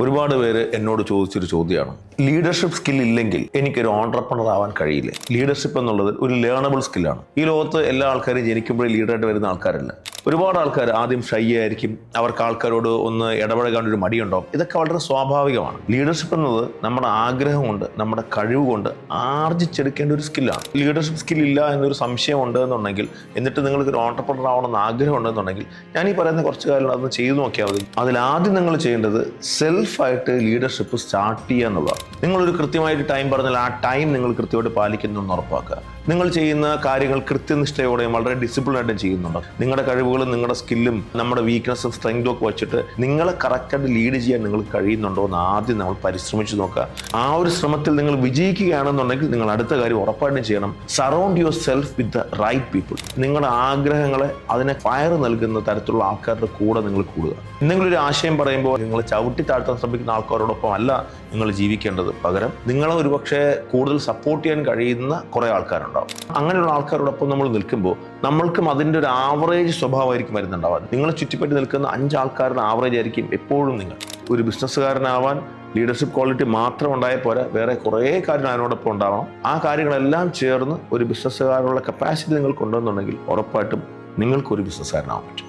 ഒരുപാട് പേര് എന്നോട് ചോദിച്ചൊരു ചോദ്യമാണ്, ലീഡർഷിപ്പ് സ്കിൽ ഇല്ലെങ്കിൽ എനിക്കൊരു ഓൺട്രപ്രണർ ആവാൻ കഴിയില്ല. ലീഡർഷിപ്പ് എന്നുള്ളത് ഒരു ലേണബിൾ സ്കില്ലാണ്. ഈ ലോകത്ത് എല്ലാ ആൾക്കാരും ജനിക്കുമ്പോഴേ ലീഡറായിട്ട് വരുന്ന ആൾക്കാരല്ല. ഒരുപാട് ആൾക്കാർ ആദ്യം ഷൈ ആയിരിക്കും, അവർക്ക് ആൾക്കാരോട് ഒന്ന് ഇടപഴകാൻ ഒരു മടിയുണ്ടാവും. ഇതൊക്കെ വളരെ സ്വാഭാവികമാണ്. ലീഡർഷിപ്പ് എന്നത് നമ്മുടെ ആഗ്രഹം കൊണ്ട്, നമ്മുടെ കഴിവ് കൊണ്ട് ആർജിച്ചെടുക്കേണ്ട ഒരു സ്കില്ലാണ്. ലീഡർഷിപ്പ് സ്കിൽ ഇല്ല എന്നൊരു സംശയം ഉണ്ട് എന്നുണ്ടെങ്കിൽ, എന്നിട്ട് നിങ്ങൾക്ക് ഒരു ഓൺട്രപ്രണർ ആവണമെന്ന് ആഗ്രഹം ഉണ്ടെന്നുണ്ടെങ്കിൽ, ഞാൻ ഈ പറയുന്ന കുറച്ച് കാര്യം അതൊന്ന് ചെയ്തു നോക്കിയാൽ മതി. അതിലാദ്യം നിങ്ങൾ ചെയ്യേണ്ടത് സെൽഫായിട്ട് ലീഡർഷിപ്പ് സ്റ്റാർട്ട് ചെയ്യുക എന്നുള്ളതാണ്. നിങ്ങളൊരു കൃത്യമായിട്ട് ടൈം പറഞ്ഞാൽ ആ ടൈം നിങ്ങൾ കൃത്യമായിട്ട് പാലിക്കുന്നെന്ന് ഉറപ്പാക്കുക. നിങ്ങൾ ചെയ്യുന്ന കാര്യങ്ങൾ കൃത്യനിഷ്ഠയോടെയും വളരെ ഡിസിപ്ലിനായിട്ടും ചെയ്യുന്നുണ്ടോ? നിങ്ങളുടെ കഴിവുകളും നിങ്ങളുടെ സ്കില്ലും നമ്മുടെ വീക്ക്നസ്സും സ്ട്രെങ്തും ഒക്കെ വെച്ചിട്ട് നിങ്ങളെ കറക്റ്റായിട്ട് ലീഡ് ചെയ്യാൻ നിങ്ങൾക്ക് കഴിയുന്നുണ്ടോ എന്ന് ആദ്യം നമ്മൾ പരിശ്രമിച്ച് നോക്കുക. ആ ഒരു ശ്രമത്തിൽ നിങ്ങൾ വിജയിക്കുകയാണെന്നുണ്ടെങ്കിൽ നിങ്ങൾ അടുത്ത കാര്യം ഉറപ്പായിട്ടും ചെയ്യണം. Surround yourself with the right people. നിങ്ങളുടെ ആഗ്രഹങ്ങളെ അതിനെ ഫയർ നൽകുന്ന തരത്തിലുള്ള ആൾക്കാരുടെ കൂടെ നിങ്ങൾ കൂടുക. എന്തെങ്കിലും ഒരു ആശയം പറയുമ്പോൾ നിങ്ങൾ ചവിട്ടി താഴ്ത്താൻ ശ്രമിക്കുന്ന ആൾക്കാരോടൊപ്പം അല്ല നിങ്ങൾ ജീവിക്കേണ്ടത്. പകരം നിങ്ങളെ ഒരുപക്ഷെ കൂടുതൽ സപ്പോർട്ട് ചെയ്യാൻ കഴിയുന്ന കുറേ ആൾക്കാരുണ്ടാവും. അങ്ങനെയുള്ള ആൾക്കാരോടൊപ്പം നമ്മൾ നിൽക്കുമ്പോൾ നമ്മൾക്കും അതിൻ്റെ ഒരു ആവറേജ് സ്വഭാവമായിരിക്കും വരുന്നുണ്ടാവാം. നിങ്ങളെ ചുറ്റിപ്പറ്റി നിൽക്കുന്ന 5 ആൾക്കാരുടെ ആവറേജ് ആയിരിക്കും എപ്പോഴും നിങ്ങൾ. ഒരു ബിസിനസ്സുകാരനാവാൻ ലീഡർഷിപ്പ് ക്വാളിറ്റി മാത്രം ഉണ്ടായാൽ പോരാ, വേറെ കുറേ കാര്യങ്ങൾ അതിനോടൊപ്പം ഉണ്ടാവണം. ആ കാര്യങ്ങളെല്ലാം ചേർന്ന് ഒരു ബിസിനസ്സുകാരുടെ കപ്പാസിറ്റി നിങ്ങൾക്ക് ഉണ്ടെന്നുണ്ടെങ്കിൽ ഉറപ്പായിട്ടും നിങ്ങൾക്കൊരു ബിസിനസ്സുകാരനാവാൻ പറ്റും.